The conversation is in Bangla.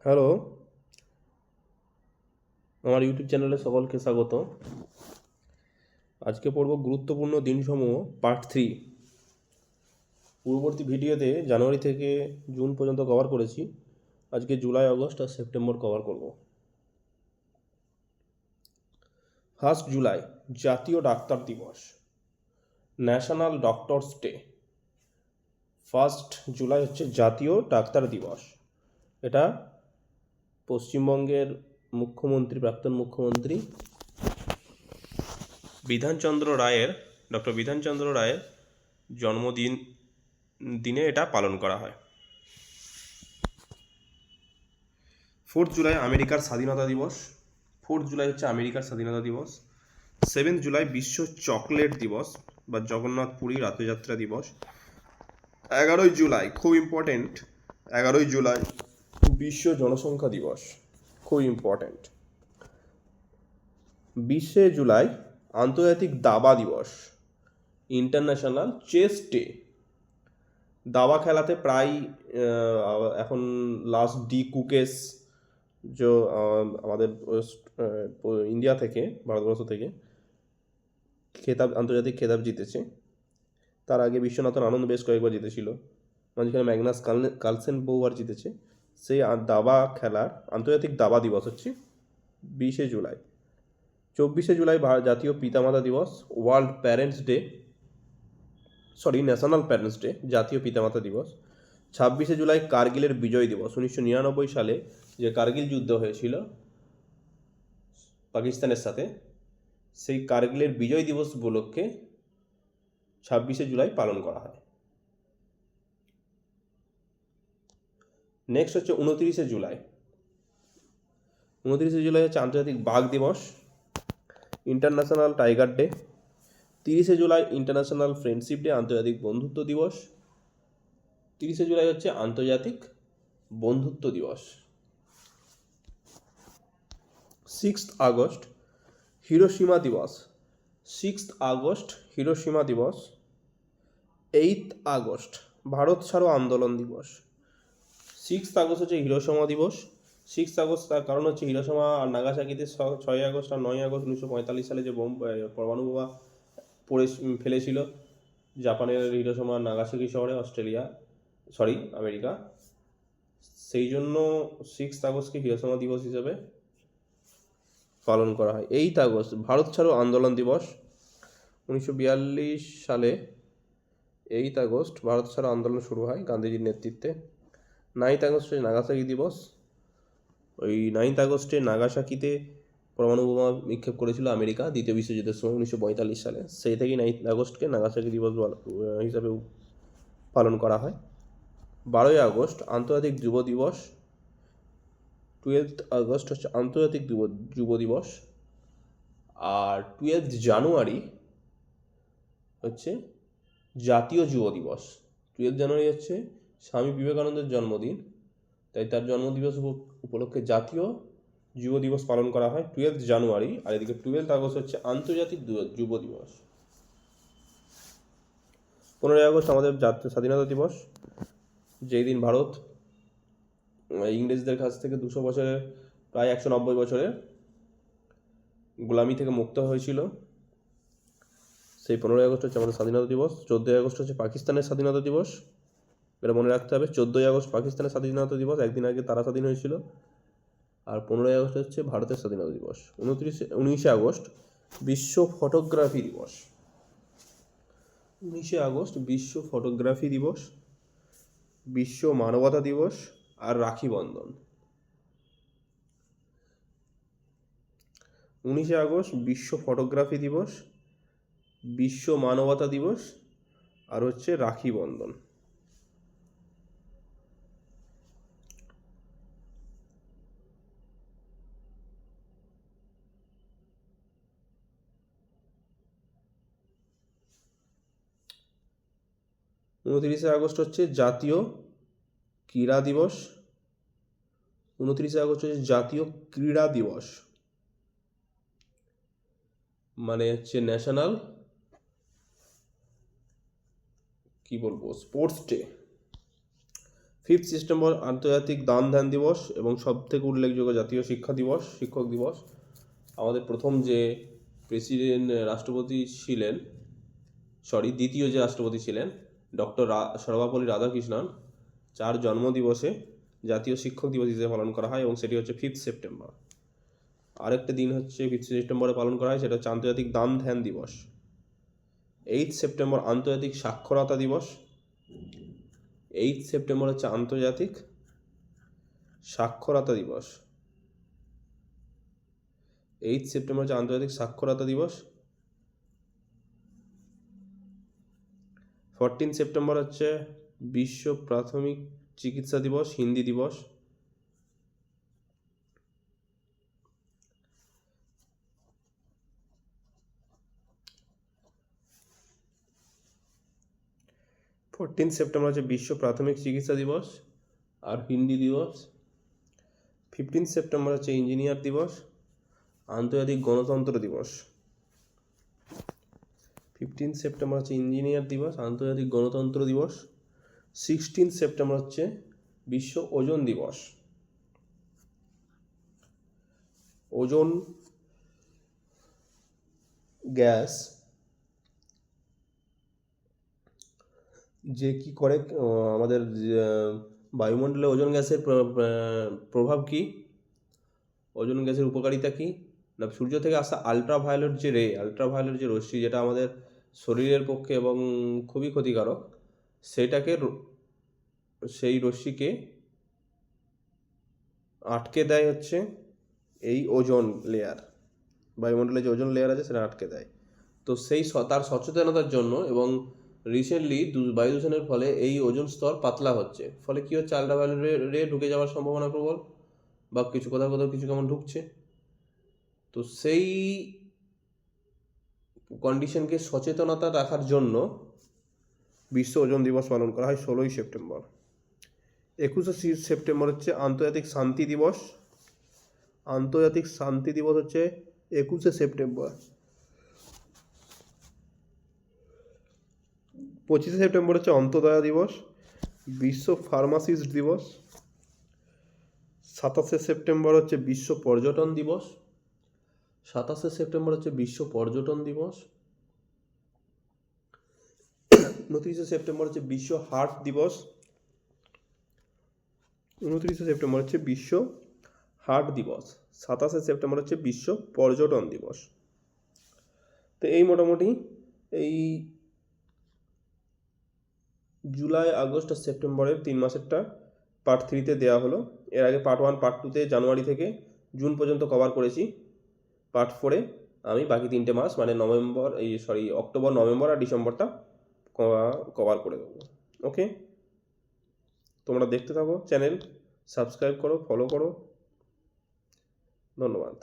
হ্যালো, আমার ইউটিউব চ্যানেলে সকলকে স্বাগত। আজকে পড়ব গুরুত্বপূর্ণ দিনসমূহ পার্ট 3। পূর্ববর্তী ভিডিওতে জানুয়ারি থেকে জুন পর্যন্ত কভার করেছি। আজকে জুলাই, আগস্ট আর সেপ্টেম্বর কভার করব। 1 জুলাই জাতীয় ডাক্তার দিবস, ন্যাশনাল ডক্টরস ডে। 1 জুলাই হচ্ছে জাতীয় ডাক্তার দিবস। এটা পশ্চিমবঙ্গের প্রাক্তন মুখ্যমন্ত্রী ডক্টর বিধানচন্দ্র রায়ের দিনে এটা পালন করা হয়। 4 জুলাই আমেরিকার স্বাধীনতা দিবস। 4 জুলাই হচ্ছে আমেরিকার স্বাধীনতা দিবস। 7 জুলাই বিশ্ব চকলেট দিবস বা জগন্নাথ পুরী রথযাত্রা দিবস। 11 জুলাই খুব ইম্পর্টেন্ট, 11 জুলাই বিশ্ব জনসংখ্যা দিবস, খুব ইম্পর্টেন্ট। 20 জুলাই আন্তর্জাতিক দাবা দিবস, ইন্টারন্যাশনাল চেস ডে। দাবা খেলাতে প্রায় এখন লাস্ট ডি কুকেস যে আমাদের ইন্ডিয়া থেকে, ভারতবর্ষ থেকে আন্তর্জাতিক খেতাব জিতেছে। তার আগে বিশ্বনাথন আনন্দ বেশ কয়েকবার জিতেছিল, মাঝখানে ম্যাগনাস কার্লসেন বহুবার জিতেছে। সেই দাবা খেলার আন্তর্জাতিক দাবা দিবস হচ্ছে 20 জুলাই। 24 জুলাই জাতীয় পিতামাতা দিবস, world parents day, national parents day, জাতীয় পিতামাতা দিবস। 26 জুলাই কার্গিলের বিজয় দিবস। 1999 সালে যে কার্গিল যুদ্ধ হয়েছিল পাকিস্তানের সাথে, সেই কার্গিলের বিজয় দিবস উপলক্ষে 26 জুলাই পালন করা হয়। নেক্সট হচ্ছে 29 জুলাই। 29 জুলাই হচ্ছে আন্তর্জাতিক বাঘ দিবস, international tiger day. 30 July international friendship day, আন্তর্জাতিক বন্ধুত্ব দিবস। 30 জুলাই হচ্ছে আন্তর্জাতিক বন্ধুত্ব দিবস। 6 আগস্ট হিরোশিমা দিবস। 6 আগস্ট হিরোশিমা দিবস। 8 আগস্ট ভারত ছাড়ো আন্দোলন দিবস। 6 আগস্ট হচ্ছে হিরোশিমা দিবস। 6 আগস্ট তার কারণ হচ্ছে হিরোশিমা আর নাগাসাকিতে 6 আগস্ট আর 9 আগস্ট 1945 সালে যে পরমাণু বোমা পড়ে ফেলেছিল জাপানের হিরোশিমা আর নাগাসাকি শহরে, আমেরিকা। সেই জন্য 6 আগস্টকে হিরোশিমা দিবস হিসেবে পালন করা হয়। 8 আগস্ট ভারত ছাড়ো আন্দোলন দিবস। 1942 সালে 8 আগস্ট ভারত ছাড়ো আন্দোলন শুরু হয় গান্ধীজির নেতৃত্বে। 9 আগস্ট নাগাসাকি দিবস। ওই 9 আগস্টে নাগাসাকিতে পরমাণু বোমা নিক্ষেপ করেছিল আমেরিকা দ্বিতীয় বিশ্বযুদ্ধের সময় 1945 সালে। সেই থেকেই 9 আগস্টকে নাগাসাকি দিবস হিসাবে পালন করা হয়। 12 আগস্ট আন্তর্জাতিক যুব দিবস। 12 আগস্ট হচ্ছে আন্তর্জাতিক যুব দিবস। আর 12 জানুয়ারি হচ্ছে জাতীয় যুব দিবস। 12 জানুয়ারি হচ্ছে স্বামী বিবেকানন্দের জন্মদিন, তাই তার জন্মদিবস উপলক্ষে জাতীয় যুব দিবস পালন করা হয় 12 জানুয়ারি। আর এদিকে 12 আগস্ট হচ্ছে আন্তর্জাতিক যুব দিবস। 15 আগস্ট আমাদের জাতীয় স্বাধীনতা দিবস, যেই দিন ভারত ইংরেজদের কাছ থেকে 200 বছরের, প্রায় 190 বছরের গোলামি থেকে মুক্ত হয়েছিল। সেই 15 আগস্ট হচ্ছে আমাদের স্বাধীনতা দিবস। 14 আগস্ট হচ্ছে পাকিস্তানের স্বাধীনতা দিবস, এটা মনে রাখতে হবে। 14 আগস্ট পাকিস্তানের স্বাধীনতা দিবস, একদিন আগে তারা স্বাধীন হয়েছিল। আর 15 আগস্ট হচ্ছে ভারতের স্বাধীনতা দিবস। 19 আগস্ট বিশ্ব ফটোগ্রাফি দিবস। 19 আগস্ট বিশ্ব ফটোগ্রাফি দিবস, বিশ্ব মানবতা দিবস আর রাখি বন্ধন। 19 আগস্ট বিশ্ব ফটোগ্রাফি দিবস, বিশ্ব মানবতা দিবস আর হচ্ছে রাখি বন্ধন। উনত্রিশে আগস্ট হচ্ছে জাতীয় ক্রীড়া দিবস। 29 আগস্ট হচ্ছে জাতীয় ক্রীড়া দিবস, মানে হচ্ছে ন্যাশনাল স্পোর্টস ডে। 5 সেপ্টেম্বর আন্তর্জাতিক দান ধ্যান দিবস এবং সবথেকে উল্লেখযোগ্য জাতীয় শিক্ষক দিবস। আমাদের প্রথম যে রাষ্ট্রপতি ছিলেন, দ্বিতীয় যে রাষ্ট্রপতি ছিলেন ডক্টর সর্বপল্লী রাধাকৃষ্ণন, যার জন্মদিবসে জাতীয় শিক্ষক দিবস হিসেবে পালন করা হয় এবং সেটি হচ্ছে 5 সেপ্টেম্বর। আরেকটা দিন হচ্ছে 5 সেপ্টেম্বরে পালন করা হয়, সেটা হচ্ছে আন্তর্জাতিক দান ধ্যান দিবস। 8 সেপ্টেম্বর আন্তর্জাতিক সাক্ষরতা দিবস। 8 সেপ্টেম্বর হচ্ছে আন্তর্জাতিক সাক্ষরতা দিবস। 8 সেপ্টেম্বর হচ্ছে আন্তর্জাতিক সাক্ষরতা দিবস। 14 সেপ্টেম্বর হচ্ছে বিশ্ব প্রাথমিক চিকিৎসা দিবস, হিন্দি দিবস। 14 সেপ্টেম্বর হচ্ছে বিশ্ব প্রাথমিক চিকিৎসা দিবস আর হিন্দি দিবস। 15 সেপ্টেম্বর হচ্ছে ইঞ্জিনিয়ার দিবস, আন্তর্জাতিক গণতন্ত্র দিবস। 15 সেপ্টেম্বর হচ্ছে ইঞ্জিনিয়ার দিবস, আন্তর্জাতিক গণতন্ত্র দিবস। 16 সেপ্টেম্বর হচ্ছে বিশ্ব ওজোন দিবস। ওজোন গ্যাস যে কি করে আমাদের বায়ুমণ্ডলে ওজোন গ্যাসের প্রভাব কি, ওজোন গ্যাসের উপকারিতা কি না, সূর্য থেকে আসা আলট্রাভায়োলেট যে রশ্মি, যেটা আমাদের শরীরের পক্ষে এবং খুবই ক্ষতিকারক, সেই রশ্মিকে আটকে দেয় হচ্ছে এই ওজোন লেয়ার। বায়ুমণ্ডলে যে ওজোন লেয়ার আছে সেটা আটকে দেয়। তো তার সচেতনতার জন্য এবং রিসেন্টলি বায়ু দূষণের ফলে এই ওজোন স্তর পাতলা হচ্ছে, ফলে কি হচ্ছে, আলট্রাভায়োলেট রে ঢুকে যাওয়ার সম্ভাবনা প্রবল, বা কোথাও কিছু কেমন ঢুকছে। তো সেই কন্ডিশনকে সচেতনতা রাখার জন্য বিশ্ব ওজোন দিবস পালন করা হয় 16ই সেপ্টেম্বর। 21শে সেপ্টেম্বর হচ্ছে আন্তর্জাতিক শান্তি দিবস। আন্তর্জাতিক শান্তি দিবস হচ্ছে 21শে সেপ্টেম্বর। 25শে সেপ্টেম্বর হচ্ছে অন্তোদয়া দিবস, বিশ্ব ফার্মাসিস্ট দিবস। 27শে সেপ্টেম্বর হচ্ছে বিশ্ব পর্যটন দিবস। 27শে সেপ্টেম্বর হচ্ছে বিশ্ব পর্যটন দিবস। 29শে সেপ্টেম্বর হচ্ছে বিশ্ব হার্ট দিবস। 29শে সেপ্টেম্বর হচ্ছে বিশ্ব হার্ট দিবস। 27শে সেপ্টেম্বর হচ্ছে বিশ্ব পর্যটন দিবস। তো এই মোটামুটি এই জুলাই, আগস্ট আর সেপ্টেম্বরের 3 মাসেরটা পার্ট 3-তে দেওয়া হলো। এর আগে পার্ট 1, পার্ট 2-তে জানুয়ারি থেকে জুন পর্যন্ত কভার করেছি। পার্ট 4-এ আমি বাকি 3টে মাস মানে অক্টোবর, নভেম্বর আর ডিসেম্বরটা কভার করে দেবো। ওকে, তোমরা দেখতে থাকো, চ্যানেল সাবস্ক্রাইব করো, ফলো করো। ধন্যবাদ।